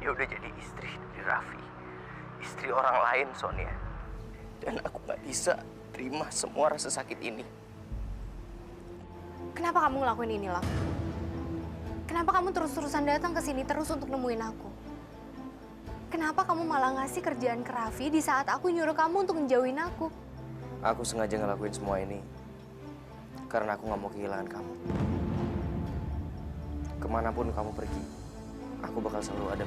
Dia udah jadi istri dari Raffi. Istri orang lain, Sonia. Dan aku nggak bisa terima semua rasa sakit ini. Kenapa kamu ngelakuin ini, Lang? Kenapa kamu terus-terusan datang ke sini terus untuk nemuin aku? Kenapa kamu malah ngasih kerjaan ke Raffi di saat aku nyuruh kamu untuk menjauhin aku? Aku sengaja ngelakuin semua ini karena aku nggak mau kehilangan kamu. Kemanapun kamu pergi, aku bakal selalu ada.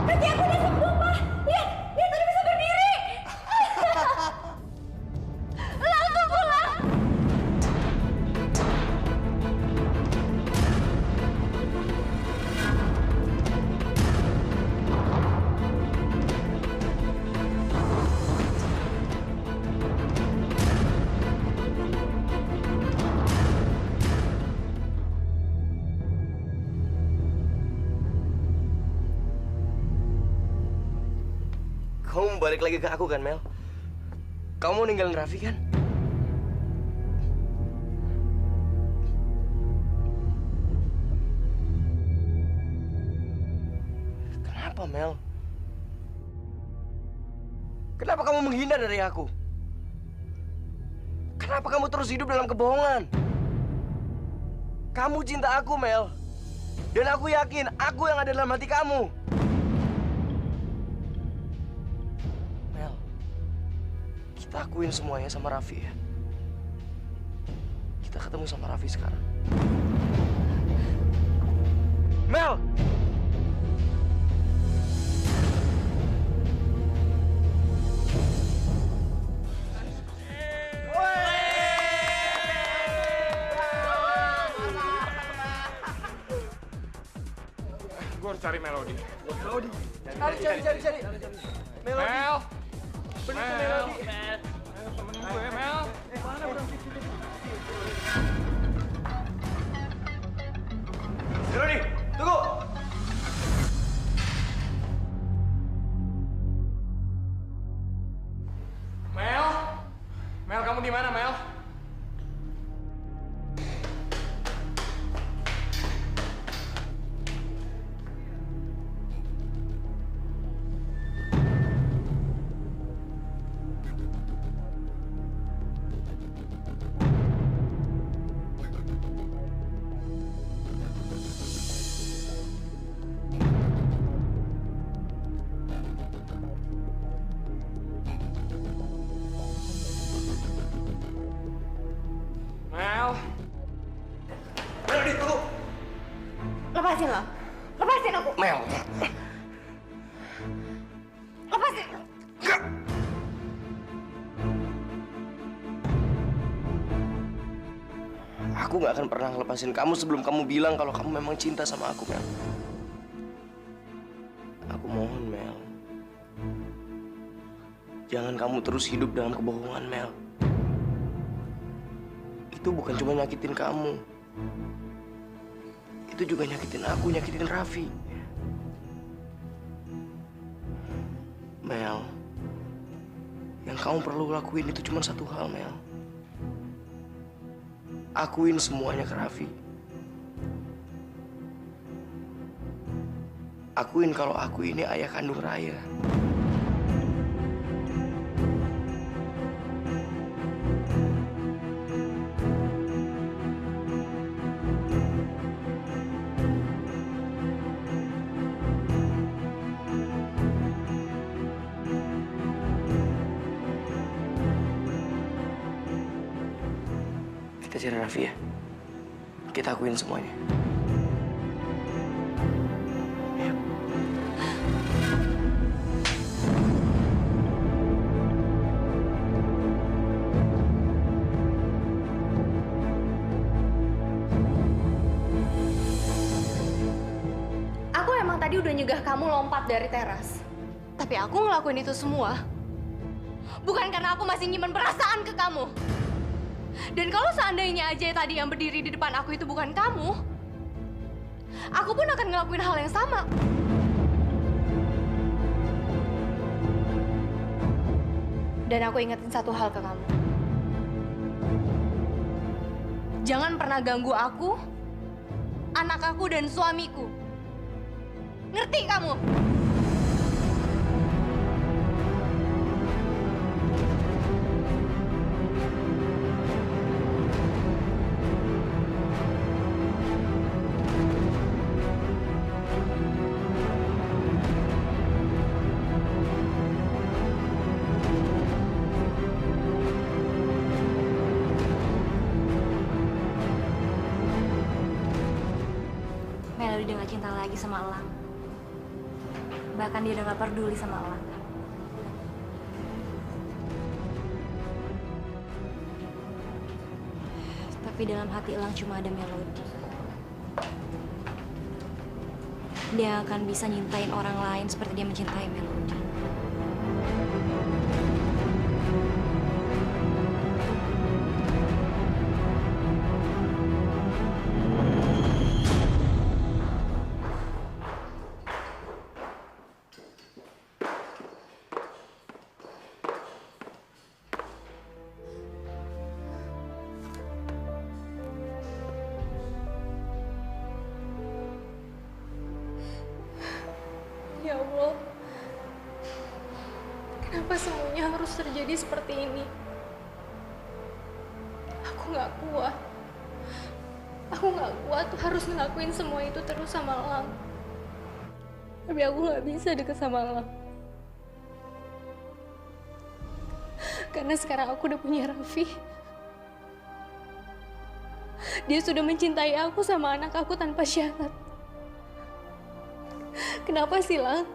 Kaki aku udah sembuh, Pak! Lihat! Lihat, udah bisa berdiri! Lang, tunggu, Lang! Kamu balik lagi ke aku kan, Mel? Kamu mau ninggalin Raffi kan? Kenapa, Mel? Kenapa kamu menghindar dari aku? Kenapa kamu terus hidup dalam kebohongan? Kamu cinta aku, Mel. Dan aku yakin aku yang ada dalam hati kamu. Mel, kita akuin semuanya sama Raffi ya. Kita ketemu sama Raffi sekarang. Mel! Gue harus cari Melody. Cari. Melody. Mel! Bener tuh Mel! Melody. Ayo temenin gue ya, Mel. Mana orang? Melody, tunggu. Mel! Mel, kamu di mana, Mel? Mel! Melody, tunggu. Lepasin, Lang! Lepasin aku! Mel. Lepasin! Enggak. Aku nggak akan pernah ngelepasin kamu sebelum kamu bilang kalau kamu memang cinta sama aku, Mel. Aku mohon, Mel. Jangan kamu terus hidup dalam kebohongan, Mel. Itu bukan cuma nyakitin kamu. Itu juga nyakitin aku, nyakitin Raffi. Mel, yang kamu perlu lakuin itu cuma satu hal, Mel. Akuin semuanya ke Raffi. Akuin kalau aku ini ayah kandung Raya. Kita cari Raffi ya. Kita akuin semuanya. Ayo. Aku emang tadi udah nyegah kamu lompat dari teras. Tapi aku ngelakuin itu semua bukan karena aku masih nyimpen perasaan ke kamu. Dan kalau seandainya aja tadi yang berdiri di depan aku itu bukan kamu, aku pun akan ngelakuin hal yang sama. Dan aku ingetin satu hal ke kamu. Jangan pernah ganggu aku, anak aku, dan suamiku. Ngerti kamu? Melody udah gak cinta lagi sama Elang. Bahkan dia udah gak peduli sama Elang. Tapi dalam hati Elang cuma ada Melody. Dia akan bisa nyintain orang lain seperti dia mencintai Melody. Ya Allah, kenapa semuanya harus terjadi seperti ini? Aku nggak kuat. Aku nggak kuat harus ngelakuin semua itu terus sama Elang. Tapi aku nggak bisa deket sama Elang. Karena sekarang aku udah punya Raffi. Dia sudah mencintai aku sama anak aku tanpa syarat. Kenapa sih, Lang?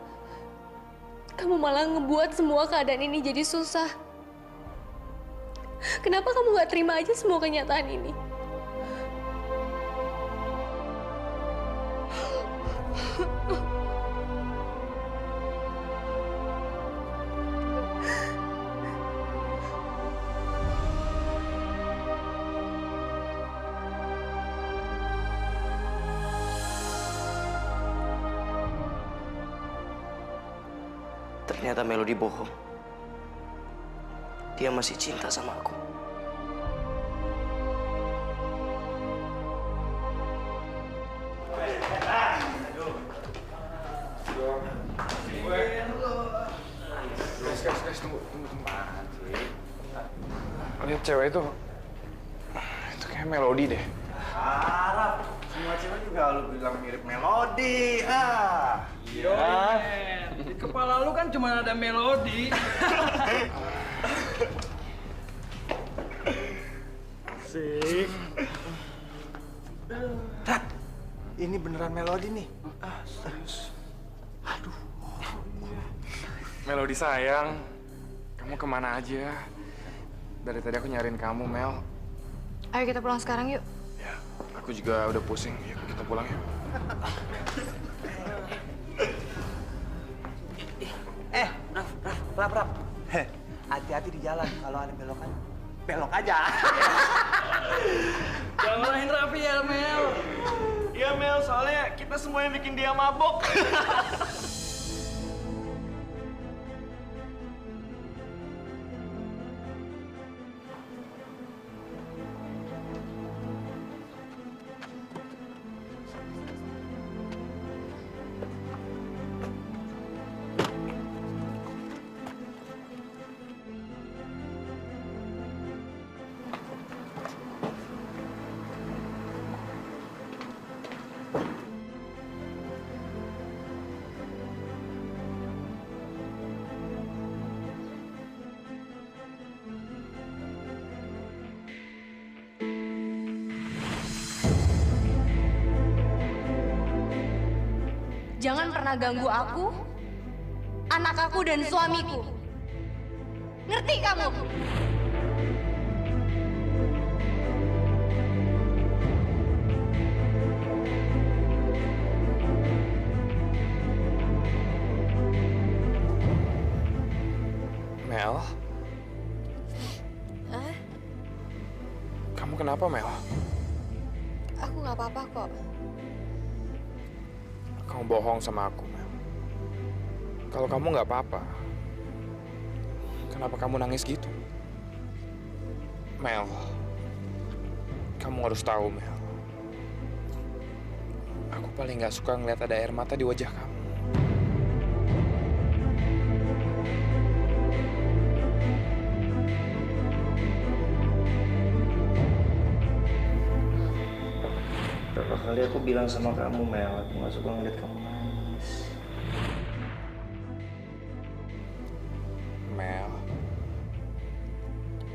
Kamu malah ngebuat semua keadaan ini jadi susah. Kenapa kamu gak terima aja semua kenyataan ini? Ternyata Melody bohong. Dia masih cinta sama aku. Guys, tunggu. Lihat cewek itu kayak Melody deh. Harap semua cewek juga lu bilang mirip Melody. Iya. Di kepala lu kan cuma ada Melody. Sik. Rat, ini beneran Melody nih. Serius. Aduh. Melody sayang, kamu kemana aja? Dari tadi aku nyariin kamu, Mel. Ayo kita pulang sekarang yuk. Ya, aku juga udah pusing. Yuk, kita pulang yuk. Rap. Hati-hati di jalan kalau ada belokan. Belok aja. Jangan marahin Raffi ya, Mel. Iya, Mel, soalnya kita semua yang bikin dia mabok. Jangan pernah ganggu aku, anak aku, dan suamiku. Ngerti kamu? Mel? Kamu kenapa, Mel? Aku nggak apa-apa kok. Kamu bohong sama aku, Mel. Kalau kamu nggak apa-apa, Kenapa kamu nangis gitu? Mel, kamu harus tahu, Mel. Aku paling nggak suka ngeliat ada air mata di wajah kamu. Berapa kali aku bilang sama kamu, Mel, aku nggak suka ngeliat kamu nangis. Mel,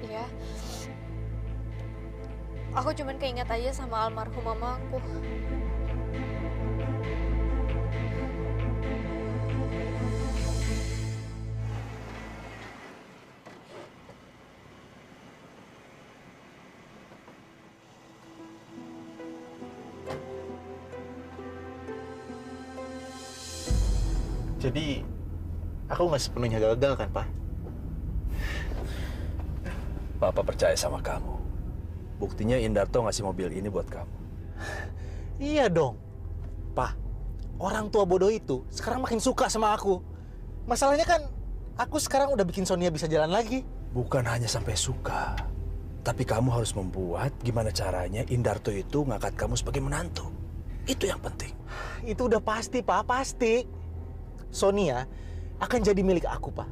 Iya. Aku cuman keinget aja sama almarhum mama aku. Jadi, aku nggak sepenuhnya gagal kan, Pak? Papa percaya sama kamu. Buktinya Indarto ngasih mobil ini buat kamu. Iya dong. Pak, orang tua bodoh itu sekarang makin suka sama aku. Masalahnya kan, aku sekarang udah bikin Sonia bisa jalan lagi. Bukan hanya sampai suka, tapi kamu harus membuat gimana caranya Indarto itu ngangkat kamu sebagai menantu. Itu yang penting. Itu udah pasti, Pak, pasti. Sonia akan jadi milik aku, Pak.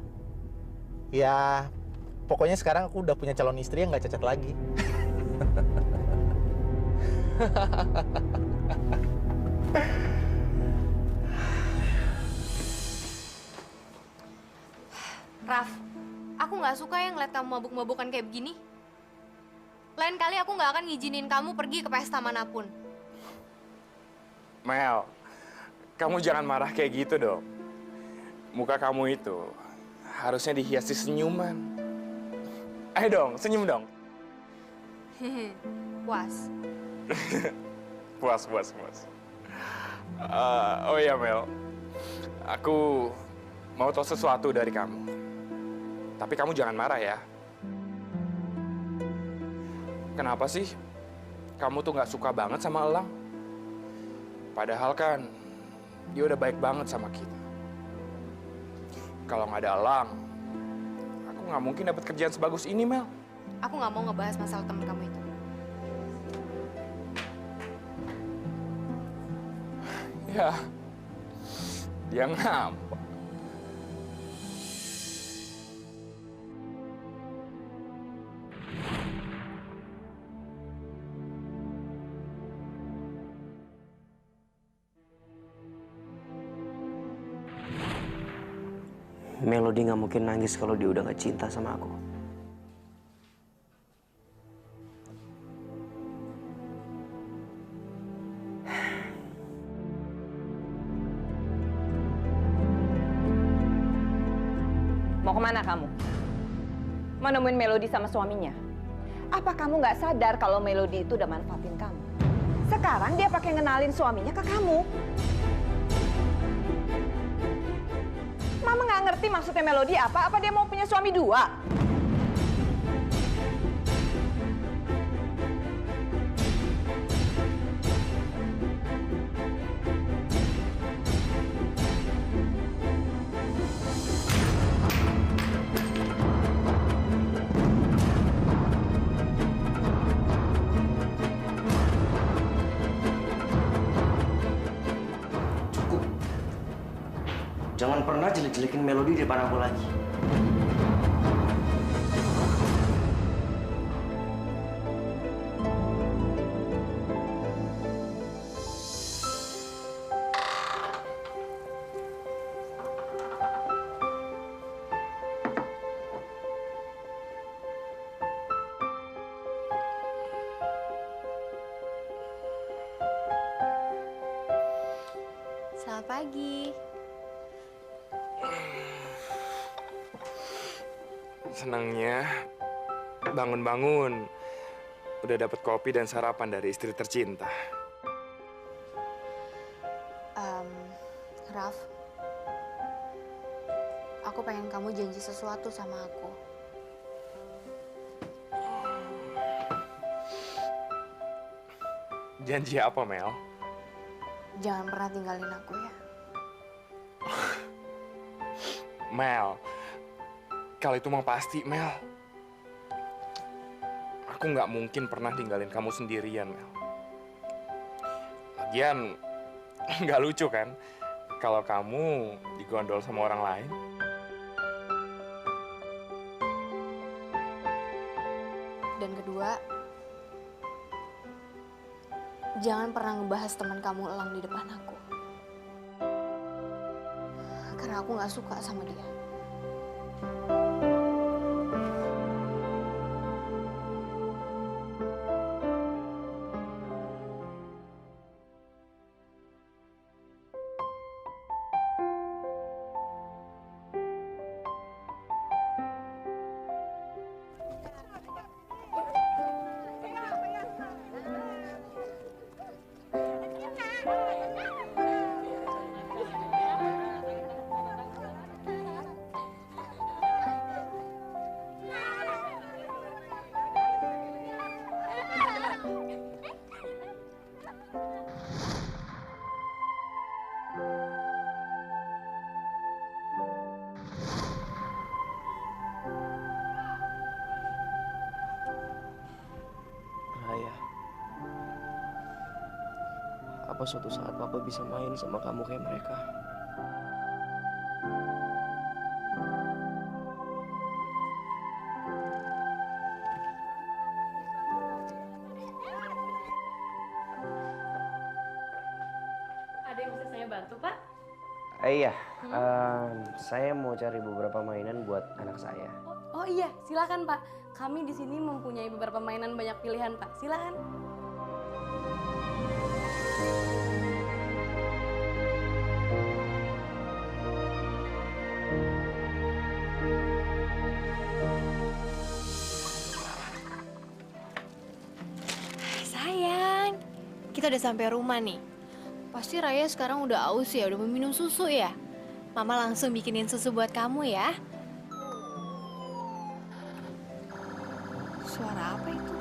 Ya, pokoknya sekarang aku udah punya calon istri yang nggak cacat lagi. Raf, aku nggak suka ya ngeliat kamu mabuk-mabukan kayak begini. Lain kali aku nggak akan ngizinin kamu pergi ke pesta manapun. Mel, kamu jangan marah kayak gitu dong. Muka kamu itu harusnya dihiasi senyuman. Ayo dong, senyum dong. Puas. Puas. Oh iya, Mel. Aku mau tahu sesuatu dari kamu. Tapi kamu jangan marah ya. Kenapa sih kamu tuh nggak suka banget sama Elang? Padahal kan dia udah baik banget sama kita. Kalau nggak ada Elang, aku nggak mungkin dapat kerjaan sebagus ini, Mel. Aku nggak mau ngebahas masalah temen kamu itu. Ya, dia ngambek. Melody nggak mungkin nangis kalau dia udah nggak cinta sama aku. Mau kemana kamu? Mau nemuin Melody sama suaminya? Apa kamu nggak sadar kalau Melody itu udah manfaatin kamu? Sekarang dia pakai ngenalin suaminya ke kamu. Mama nggak ngerti maksudnya Melody apa? Apa dia mau punya suami dua? Jangan pernah jelek-jelekin Melody di depan aku lagi. Selamat pagi. Senangnya bangun-bangun udah dapat kopi dan sarapan dari istri tercinta. Raf, aku pengen kamu janji sesuatu sama aku. Janji apa, Mel? Jangan pernah tinggalin aku ya. Mel, Kalau itu mah pasti, Mel. Aku nggak mungkin pernah tinggalin kamu sendirian, Mel. Lagian, nggak lucu kan kalau kamu digondol sama orang lain. Dan kedua, jangan pernah ngebahas teman kamu Elang di depan aku. Karena aku nggak suka sama dia. Raya, apa suatu saat Papa bisa main sama kamu kayak mereka? Ada yang bisa saya bantu, Pak? Iya, saya mau cari beberapa mainan buat anak saya. Oh iya, silakan Pak. Kami di sini mempunyai beberapa mainan banyak pilihan, Pak. Silakan. Sayang, kita udah sampai rumah nih. Pasti Raya sekarang udah aus ya, udah mau minum susu ya. Mama langsung bikinin susu buat kamu ya. Suara apa itu?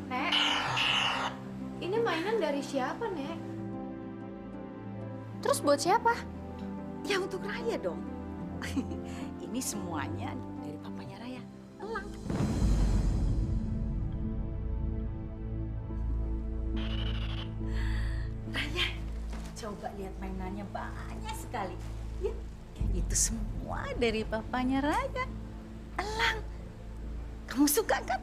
Nek, ini mainan dari siapa, Nek? Terus buat siapa? Ya untuk Raya dong. Ini semuanya dari papanya Raya, Elang. Raya, coba lihat mainannya banyak sekali. Ya, itu semua dari papanya Raya, Elang. Kamu suka kan?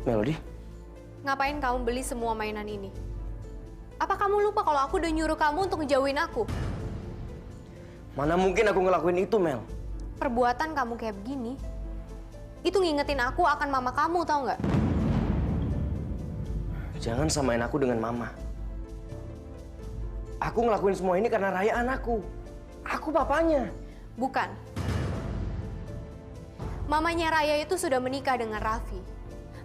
Melody? Ngapain kamu beli semua mainan ini? Apa kamu lupa kalau aku udah nyuruh kamu untuk ngejauhin aku? Mana mungkin aku ngelakuin itu, Mel? Perbuatan kamu kayak begini, itu ngingetin aku akan mama kamu, tau nggak? Jangan samain aku dengan mama. Aku ngelakuin semua ini karena Raya anakku. Aku papanya. Bukan. Mamanya Raya itu sudah menikah dengan Raffi.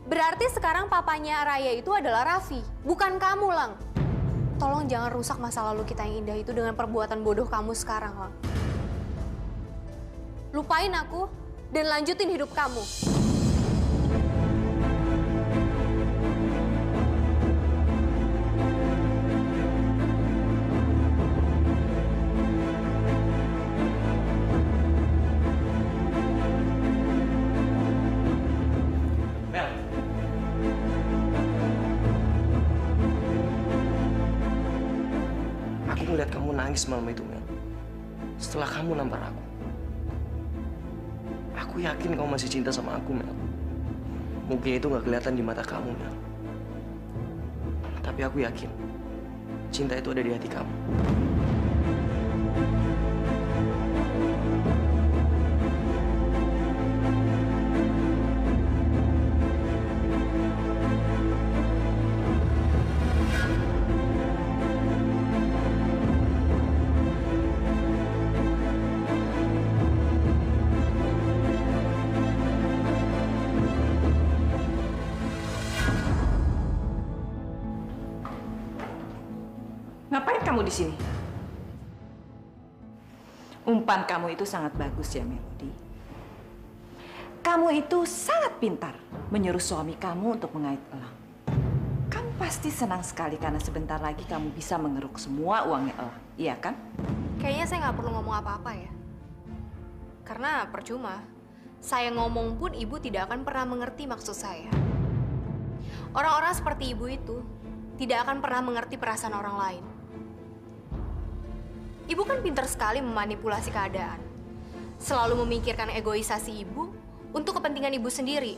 Berarti sekarang papanya Raya itu adalah Raffi, bukan kamu, Lang. Tolong jangan rusak masa lalu kita yang indah itu dengan perbuatan bodoh kamu sekarang, Lang. Lupain aku dan lanjutin hidup kamu. Aku ngeliat kamu nangis malam itu, Mel. Setelah kamu nampar aku. Aku yakin kamu masih cinta sama aku, Mel. Mungkin itu nggak kelihatan di mata kamu, Mel. Tapi aku yakin, cinta itu ada di hati kamu. Ngapain kamu di sini? Umpan kamu itu sangat bagus ya, Melody. Kamu itu sangat pintar menyuruh suami kamu untuk mengait Elang. Kamu pasti senang sekali karena sebentar lagi kamu bisa mengeruk semua uangnya Elang, iya kan? Kayaknya saya nggak perlu ngomong apa-apa ya. Karena percuma. Saya ngomong pun ibu tidak akan pernah mengerti maksud saya. Orang-orang seperti ibu itu tidak akan pernah mengerti perasaan orang lain. Ibu kan pintar sekali memanipulasi keadaan. Selalu memikirkan egoisasi ibu untuk kepentingan ibu sendiri.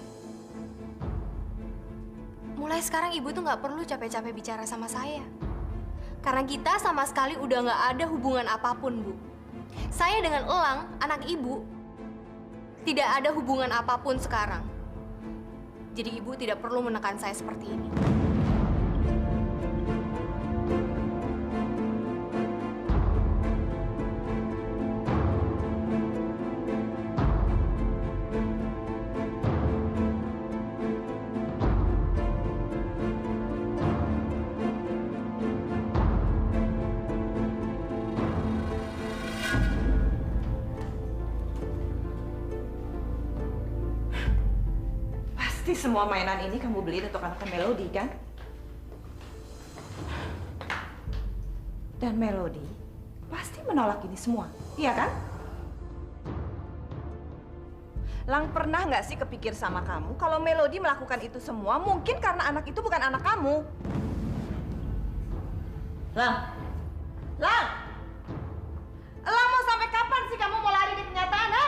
Mulai sekarang ibu tuh nggak perlu capek-capek bicara sama saya. Karena kita sama sekali udah nggak ada hubungan apapun, Bu. Saya dengan Elang, anak ibu, tidak ada hubungan apapun sekarang. Jadi ibu tidak perlu menekan saya seperti ini. Pasti semua mainan ini kamu beli untuk anak Melody, kan? Dan Melody pasti menolak ini semua, iya kan? Lang, pernah nggak sih kepikir sama kamu kalau Melody melakukan itu semua mungkin karena anak itu bukan anak kamu? Lang! Lang! Lang, mau sampai kapan sih kamu mau lari di kenyataan, ha?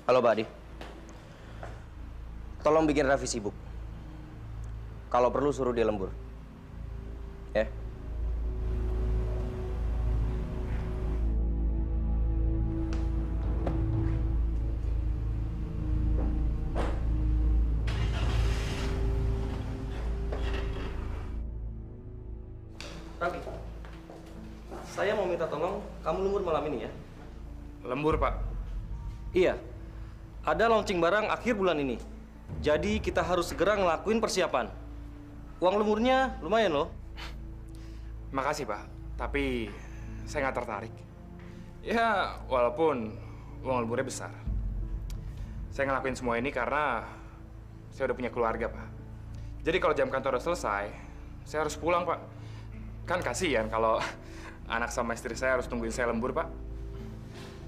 Halo, Pak Adi. Tolong bikin Raffi sibuk. Kalau perlu suruh dia lembur. Ya. Raffi, saya mau minta tolong kamu lembur malam ini ya. Lembur, Pak? Iya. Ada launching barang akhir bulan ini. Jadi kita harus segera ngelakuin persiapan. Uang lemburnya lumayan loh. Makasih, Pak. Tapi saya nggak tertarik. Ya, walaupun uang lemburnya besar. Saya ngelakuin semua ini karena saya udah punya keluarga, Pak. Jadi kalau jam kantor udah selesai, saya harus pulang, Pak. Kan kasihan kalau anak sama istri saya harus tungguin saya lembur, Pak.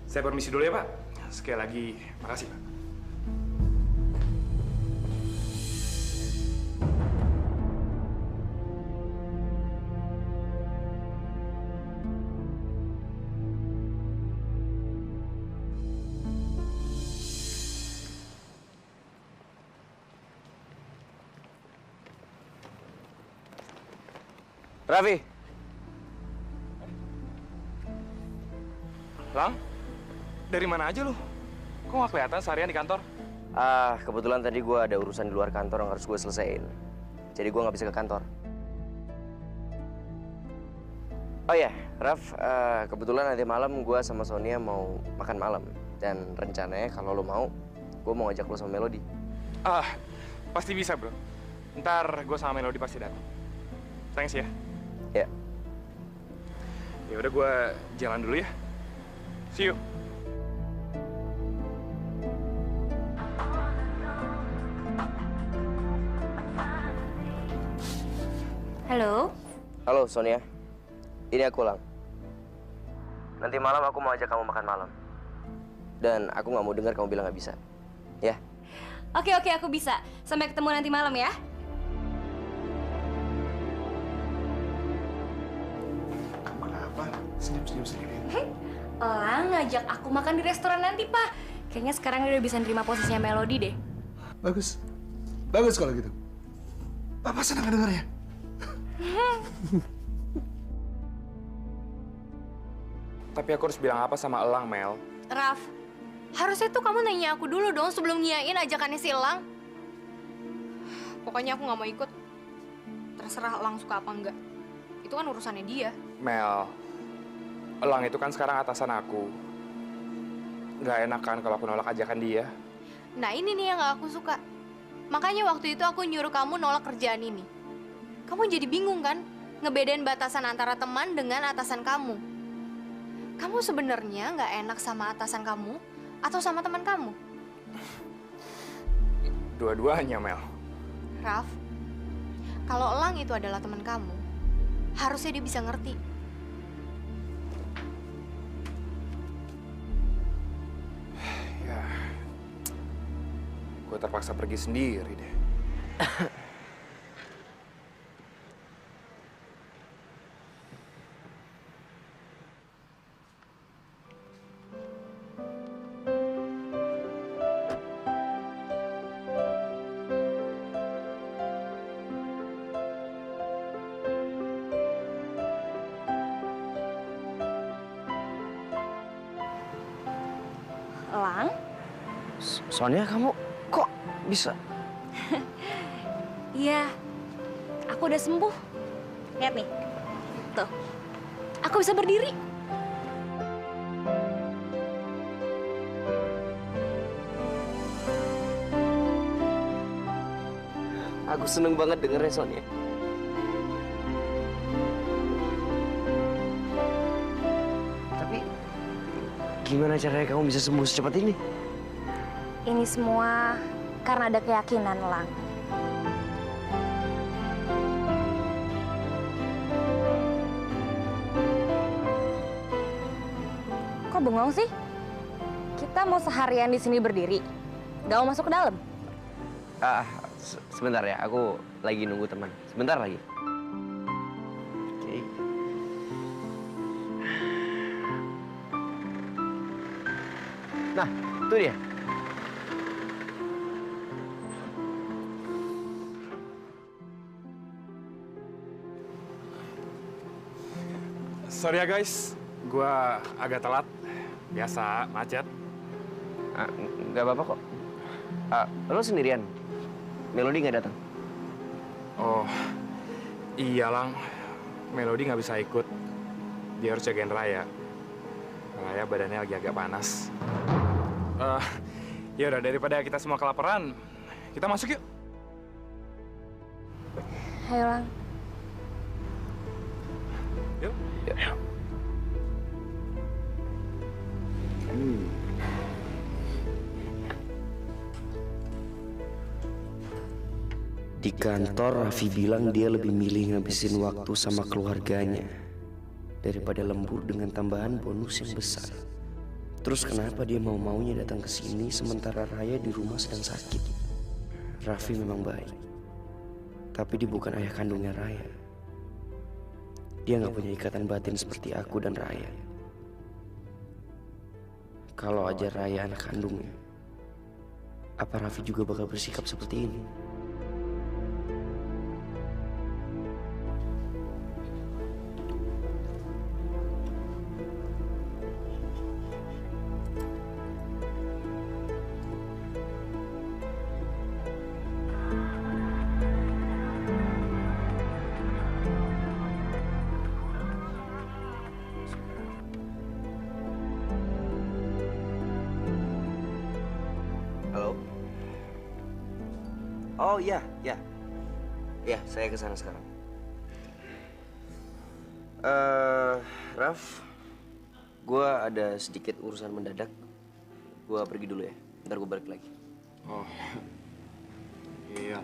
Saya permisi dulu ya, Pak. Sekali lagi, makasih, Pak. Raffi. Lang, dari mana aja lu? Kok nggak kelihatan seharian di kantor? Kebetulan tadi gue ada urusan di luar kantor yang harus gue selesaiin. Jadi gue nggak bisa ke kantor. Oh ya, Raf, kebetulan nanti malam gue sama Sonia mau makan malam. Dan rencananya kalau lo mau, gue mau ngajak lo sama Melody. Pasti bisa, bro. Ntar gue sama Melody pasti datang. Thanks ya. Ya. Ya udah, gue jalan dulu ya. See you. Halo? Halo, Sonia. Ini aku, Lang. Nanti malam aku mau ajak kamu makan malam. Dan aku nggak mau dengar kamu bilang nggak bisa. Ya? Oke, aku bisa. Sampai ketemu nanti malam ya. Kenapa? Senyum-senyum sendiri. Elang ngajak aku makan di restoran nanti, Pak. Kayaknya sekarang dia udah bisa nerima posisinya Melody deh. Bagus. Bagus kalau gitu. Papa senang dengarnya. Tapi aku harus bilang apa sama Elang, Mel? Raf, harusnya tuh kamu nanya aku dulu dong sebelum ngiyain ajakannya si Elang. Pokoknya aku nggak mau ikut. Terserah Elang suka apa enggak. Itu kan urusannya dia. Mel, Elang itu kan sekarang atasan aku. nggak enak kan kalau aku nolak ajakan dia. Nah ini nih yang gak aku suka. Makanya waktu itu aku nyuruh kamu nolak kerjaan ini. Kamu jadi bingung kan? Ngebedain batasan antara teman dengan atasan kamu. Kamu sebenarnya nggak enak sama atasan kamu atau sama teman kamu? Dua-duanya, Mel. Raf, kalau Elang itu adalah teman kamu, harusnya dia bisa ngerti. Ya, gue terpaksa pergi sendiri deh. Elang? Sonia, kamu kok bisa? Iya, aku udah sembuh. Lihat nih, tuh, aku bisa berdiri. Aku seneng banget dengernya, Sonia. Tapi gimana caranya kamu bisa sembuh secepat ini? Ini semua karena ada keyakinan, Lang. Kok bengong sih? Kita mau seharian di sini berdiri. Gak mau masuk ke dalam? Sebentar ya, aku lagi nunggu teman. Sebentar lagi. Oke. Nah, itu dia. Sorry ya guys, gue agak telat. Biasa, macet. Nggak apa-apa kok. Lo sendirian? Melody nggak datang? Oh, iya Lang. Melody nggak bisa ikut. Dia harus jagain Raya. Raya badannya lagi agak panas. Ya udah, daripada kita semua kelaparan, kita masuk yuk. Ayo, Lang. Yuk. Ya. Di kantor, Raffi bilang dia lebih milih ngabisin waktu sama keluarganya daripada lembur dengan tambahan bonus yang besar. Terus kenapa dia mau-maunya datang ke sini sementara Raya di rumah sedang sakit? Raffi memang baik, tapi dia bukan ayah kandungnya Raya. Dia nggak punya ikatan batin seperti aku dan Raya. Kalau aja Raya anak kandungnya, apa Raffi juga bakal bersikap seperti ini? Halo? Oh iya, ya. Ya, saya ke sana sekarang. Raf, gue ada sedikit urusan mendadak. Gue pergi dulu ya. Ntar gue balik lagi. Oh, iya.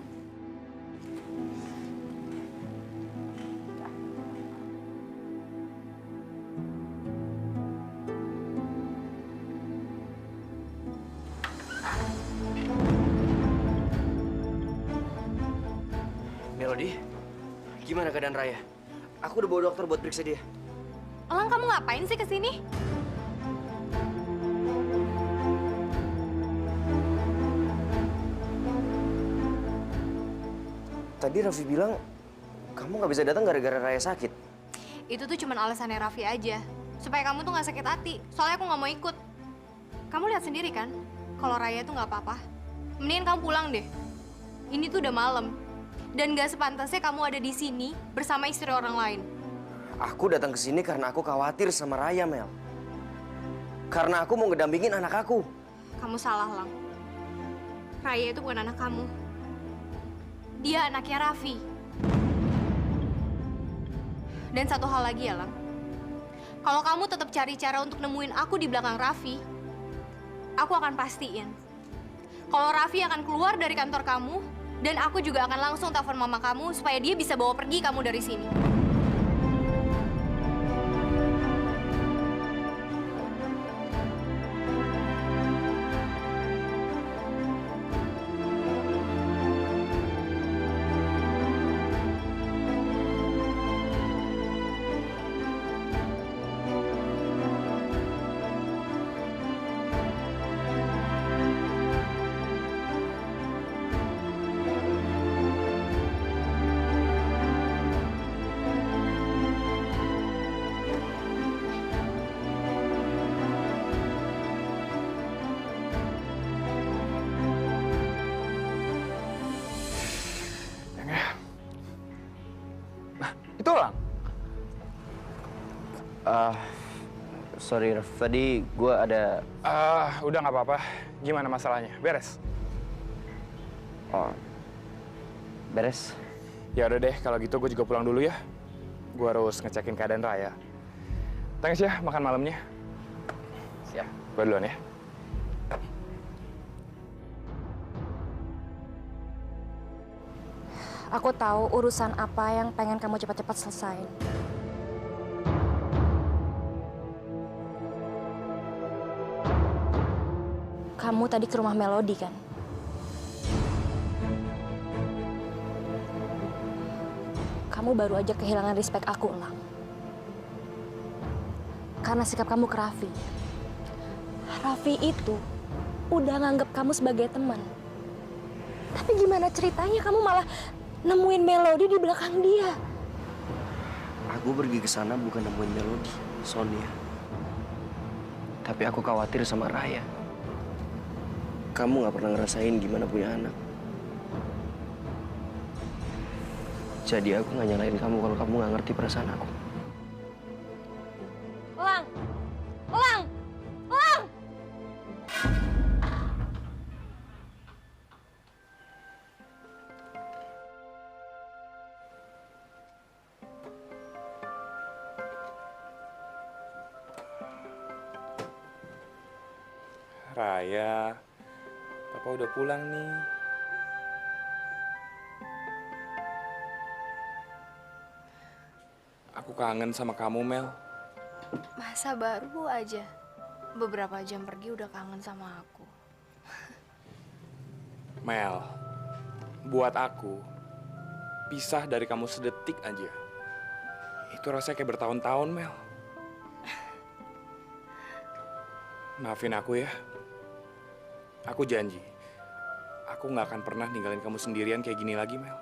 Melody, gimana keadaan Raya? Aku udah bawa dokter buat periksa dia. Elang, kamu ngapain sih kesini? Tadi Raffi bilang kamu nggak bisa datang gara-gara Raya sakit. Itu tuh cuman alasannya Raffi aja. Supaya kamu tuh nggak sakit hati. Soalnya aku nggak mau ikut. Kamu lihat sendiri kan, kalau Raya tuh nggak apa-apa. Mendingan kamu pulang deh. Ini tuh udah malam. Dan gak sepantasnya kamu ada di sini bersama istri orang lain. Aku datang ke sini karena aku khawatir sama Raya, Mel. Karena aku mau ngedampingin anak aku. Kamu salah, Lang. Raya itu bukan anak kamu. Dia anaknya Raffi. Dan satu hal lagi ya, Lang. Kalau kamu tetap cari cara untuk nemuin aku di belakang Raffi, aku akan pastiin kalau Raffi akan keluar dari kantor kamu, dan aku juga akan langsung telepon mama kamu supaya dia bisa bawa pergi kamu dari sini. Itu Lang. Sorry Raf, tadi gue ada... Udah nggak apa-apa. Gimana masalahnya? Beres? Oh, beres. Ya udah deh, kalau gitu gue juga pulang dulu ya. Gue harus ngecekin keadaan Raya. Thanks ya, makan malamnya. Siap. Gue duluan ya. Aku tahu urusan apa yang pengen kamu cepat-cepat selesai. Kamu tadi ke rumah Melody kan? Kamu baru aja kehilangan respect aku, Lang. Karena sikap kamu ke Raffi. Raffi itu udah nganggap kamu sebagai teman. Tapi gimana ceritanya kamu malah nemuin Melody di belakang dia? Aku pergi ke sana bukan nemuin Melody, Sonia. Tapi aku khawatir sama Raya. Kamu nggak pernah ngerasain gimana punya anak. Jadi aku nggak nyalain kamu kalau kamu nggak ngerti perasaan aku. Lang! Lang! Lang! Raya, Papa udah pulang nih. Aku kangen sama kamu, Mel. Masa baru aja beberapa jam pergi udah kangen sama aku. Mel, buat aku, pisah dari kamu sedetik aja. Itu rasanya kayak bertahun-tahun, Mel. Maafin aku ya. Aku janji, aku nggak akan pernah ninggalin kamu sendirian kayak gini lagi, Mel.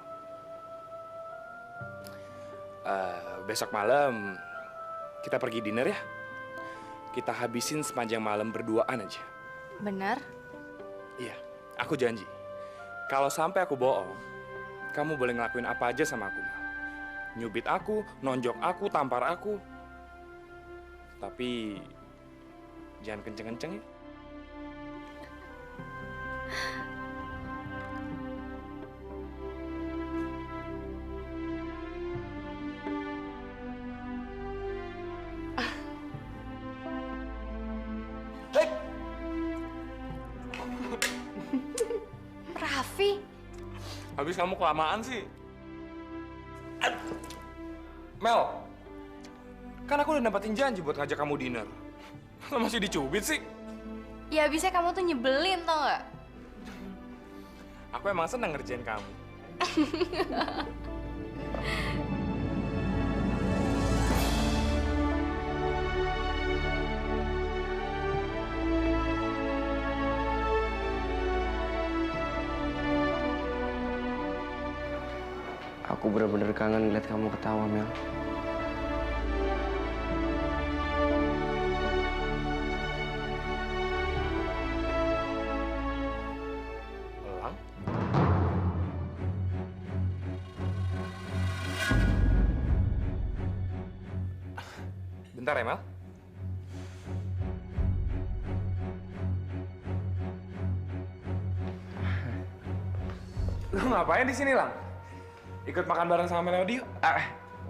Besok malam kita pergi dinner ya. Kita habisin sepanjang malam berduaan aja. Benar? Iya, aku janji. Kalau sampai aku bohong, kamu boleh ngelakuin apa aja sama aku, Mel. Nyubit aku, nonjok aku, tampar aku. Tapi jangan kenceng-kenceng ya. Raffi, Habis kamu kelamaan sih. Mel, kan aku udah dapetin janji buat ngajak kamu dinner. Lo masih dicubit sih? ya abisnya kamu tuh nyebelin tau nggak? Aku emang seneng ngerjain kamu. Aku bener-bener kangen ngeliat kamu ketawa, Mel. Elang? Bentar ya, Mel. Lu ngapain di sini, Lang? Ikut makan bareng sama Melody yuk.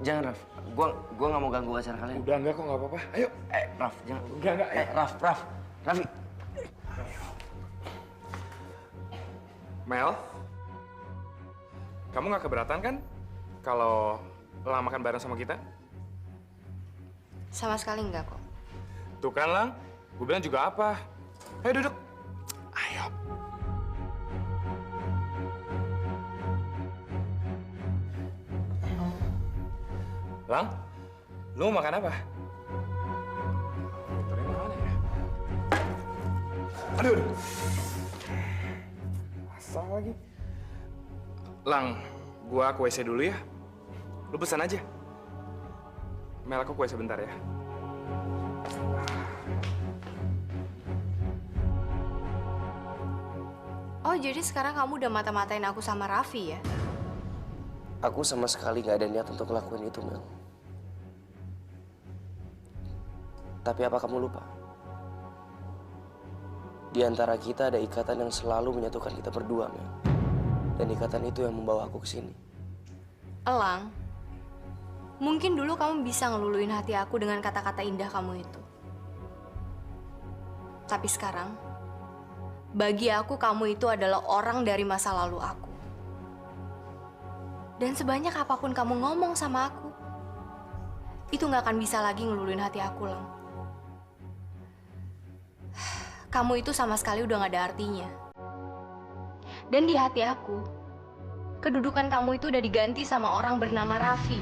Jangan, Raf. Gua nggak mau ganggu acara kalian. Udah enggak kok, nggak apa-apa. Ayo. Raf, jangan. Enggak. Raffi. Mel, kamu nggak keberatan kan kalau Lang makan bareng sama kita? Sama sekali enggak kok. Tuh kan, Lang. Gue bilang juga apa. Ayo duduk. Ayo. Lang, lu mau makan apa? Motornya mana ya? Aduh. Asal lagi. Lang, gua ke WC dulu ya. Lu pesan aja. Mel, aku ke WC bentar ya. Oh, jadi sekarang kamu udah mata-matain aku sama Raffi ya? Aku sama sekali nggak ada niat untuk ngelakuin itu, Mel. Tapi apa kamu lupa? Di antara kita ada ikatan yang selalu menyatukan kita berdua, Mel. Dan ikatan itu yang membawa aku ke sini. Elang, mungkin dulu kamu bisa ngeluluin hati aku dengan kata-kata indah kamu itu. Tapi sekarang, bagi aku kamu itu adalah orang dari masa lalu aku. Dan sebanyak apapun kamu ngomong sama aku, itu nggak akan bisa lagi ngeluluin hati aku, Lang. Kamu itu sama sekali udah gak ada artinya. Dan di hati aku, kedudukan kamu itu udah diganti sama orang bernama Raffi.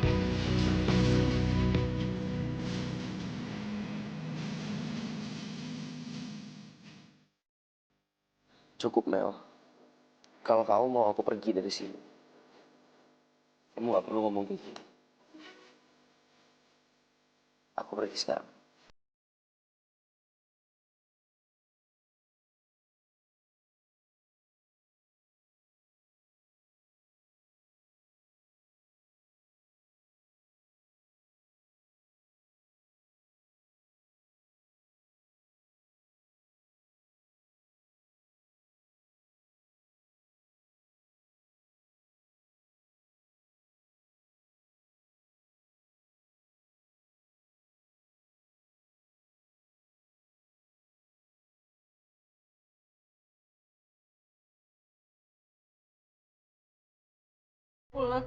Cukup, Mel. Kalau kamu mau aku pergi dari sini, kamu gak perlu ngomong kayak gitu. Aku pergi sekarang. Pulang.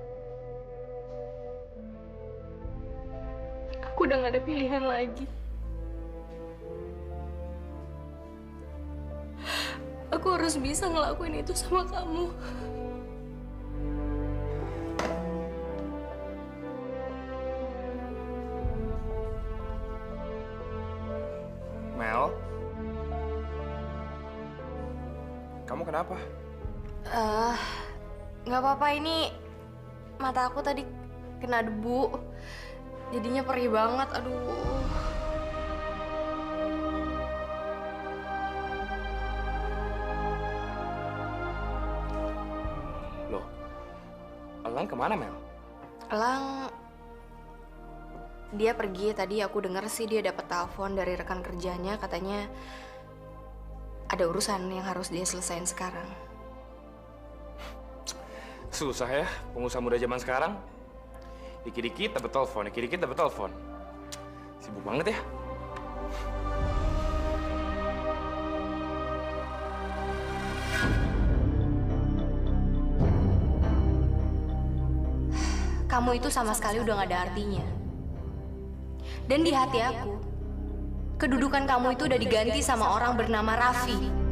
Aku udah gak ada pilihan lagi. Aku harus bisa ngelakuin itu sama kamu. Mel, kamu kenapa? Nggak apa-apa, ini mata aku tadi kena debu. Jadinya perih banget, aduh. Loh, Elang kemana, Mel? Elang, dia pergi tadi. Aku denger sih dia dapat telepon dari rekan kerjanya, katanya ada urusan yang harus dia selesain sekarang. Susah ya, pengusaha muda zaman sekarang. Dikit-dikit dapat telepon, dikit-dikit dapat telepon. Sibuk banget ya. Kamu itu sama sekali udah gak ada artinya. Dan di hati aku, kedudukan kamu itu udah diganti sama orang bernama Raffi.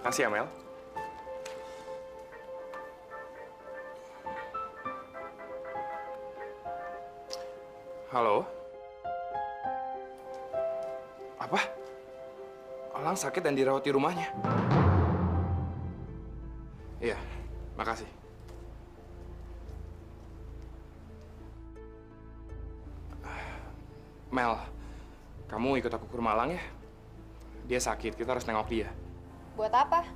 Makasih ya, Mel. Halo? Apa? Elang sakit dan dirawat di rumahnya? Iya, makasih. Mel, kamu ikut aku ke rumah Elang ya? Dia sakit, kita harus nengok dia. Buat apa?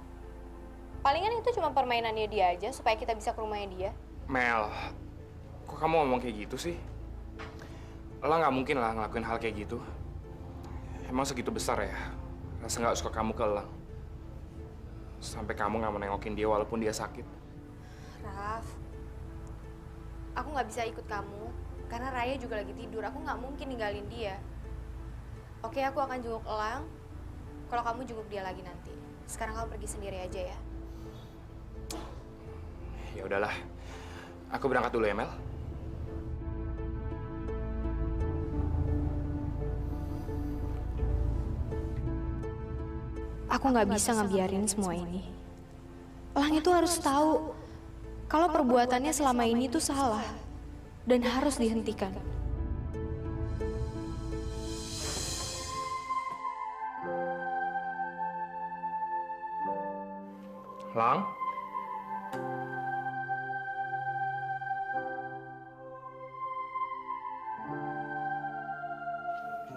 Palingan itu cuma permainannya dia aja supaya kita bisa ke rumahnya dia. Mel, kok kamu ngomong kayak gitu sih? Elang nggak mungkin lah ngelakuin hal kayak gitu. Emang segitu besar ya rasa nggak suka kamu ke Elang. Sampai kamu nggak mau nengokin dia walaupun dia sakit. Raf, aku nggak bisa ikut kamu karena Raya juga lagi tidur. Aku nggak mungkin ninggalin dia. Oke, aku akan jenguk Elang kalau kamu jenguk dia lagi nanti. Sekarang kamu pergi sendiri aja ya. Ya udahlah, aku berangkat dulu ya Mel. Aku nggak bisa ngebiarin semua ini. Elang itu harus tahu kalau perbuatannya selama ini tuh salah dan harus dihentikan. Lang?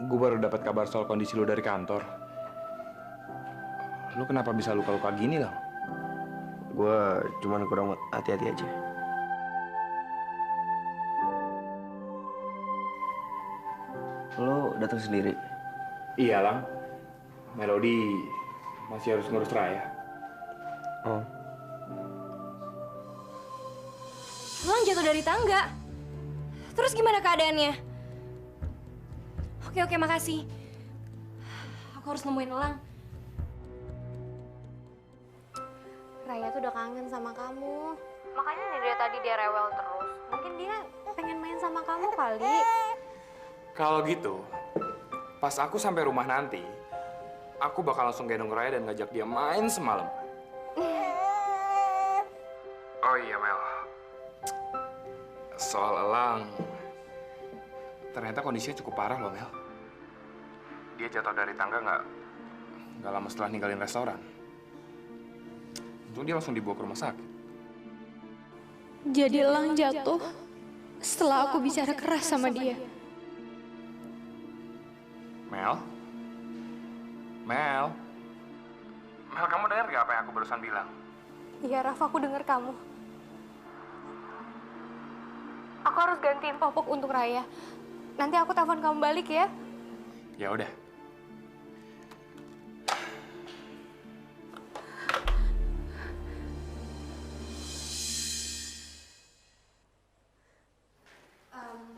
Gue baru dapat kabar soal kondisi lu dari kantor. Lu kenapa bisa luka-luka gini, Lang? Gue cuman kurang hati-hati aja. Lo datang sendiri? Iya, Lang. Melody masih harus ngurus Raya. Oh. Elang jatuh dari tangga. Terus gimana keadaannya? Oke, makasih. Aku harus nemuin Elang. Raya tuh udah kangen sama kamu. Makanya dari tadi dia rewel terus. Mungkin dia pengen main sama kamu kali. Kalau gitu, pas aku sampai rumah nanti, aku bakal langsung gendong Raya dan ngajak dia main semalam. Oh iya, Mel. Soal Elang, ternyata kondisinya cukup parah loh, Mel. Dia jatuh dari tangga nggak lama setelah ninggalin restoran. Untung dia langsung dibawa ke rumah sakit. Jadi Elang jatuh setelah aku bicara keras sama dia. Mel? Mel, kamu dengar nggak apa yang aku barusan bilang? Iya, Rafa, aku dengar kamu. Aku harus gantiin popok untuk Raya. Nanti aku telepon kamu balik ya. Ya udah.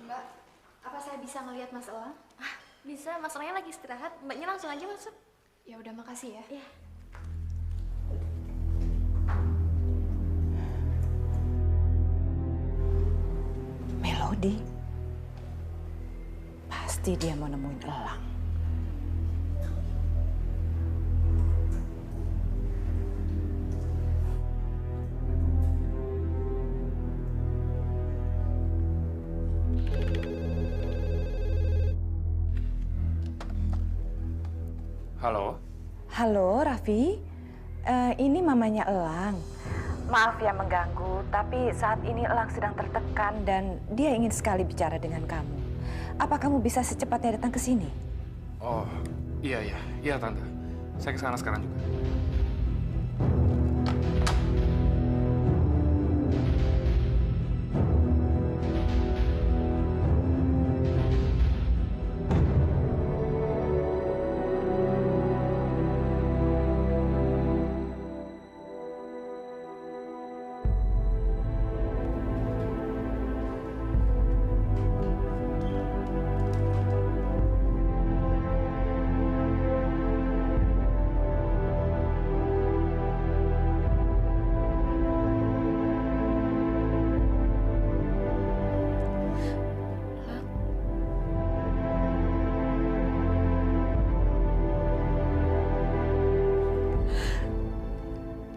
Mbak, apa saya bisa ngelihat Mas Elang? Bisa, Mas Elangnya lagi istirahat. Mbaknya langsung aja masuk. Ya udah, makasih ya. Iya. Melody. Pasti dia mau nemuin Elang. Halo? Halo, Raffi. Ini mamanya Elang. Maaf ya mengganggu, tapi saat ini Elang sedang tertekan dan dia ingin sekali bicara dengan kamu. Apa kamu bisa secepatnya datang ke sini? Oh, iya, Tante. Saya ke sana sekarang juga.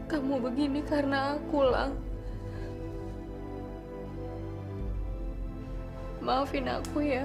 Kamu begini karena aku, Lang. Maafin aku ya.